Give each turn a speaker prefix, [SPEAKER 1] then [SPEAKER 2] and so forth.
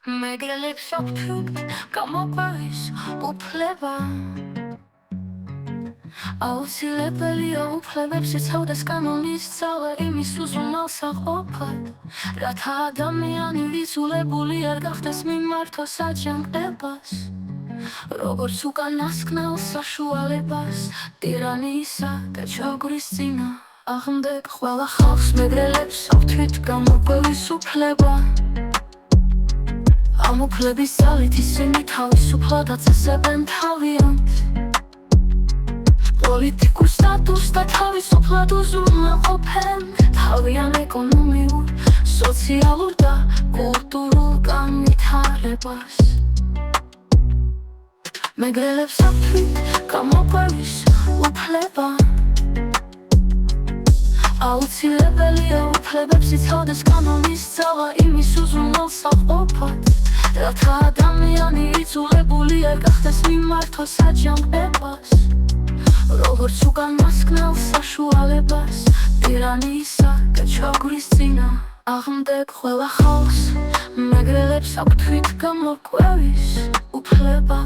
[SPEAKER 1] მეგრელებს აქვთ თვითგამორკვევის უფლება აუცილებელია უფლებებს იცავდეს კანონის ძალა იმის უზრუნველს აყოფად რათა ადამიანი იზოლებული არ გახდეს მიმართოს აჯანყებას როგორც უკანასკნელ საშუალებას ტირანიისა და ჩაგვრის წინა აღმდეგ ყველა ხალხს მეგრელებს აქვთ თვითგამორკვევის უფლება ამ უფლების ძალით ისინი თავისუფლად აწესებენ თავიანთ პოლიტიკურ სტატუსს და თავისუფლად უზრუნველყოფენ თავიან ეკონომიურ, სოციალურ და კულტურულ განვითარებას მეგრელებს აქვთ თვითგამორკვევის უფლება აუცილებელია უფლებებს იცავდეს კანონის ძალა იმის უზრუნველს აყოფად რათა ადამიანი იზოლებული არ გახდეს მიმართოს აჯანყებას როგორც უკანასკნელ საშუალებას ტირანიისა და ჩაგვრის წინა აღმდეგ ყველა ხალხს მეგრელებს აქვთ თვითგამორკვევის უფლება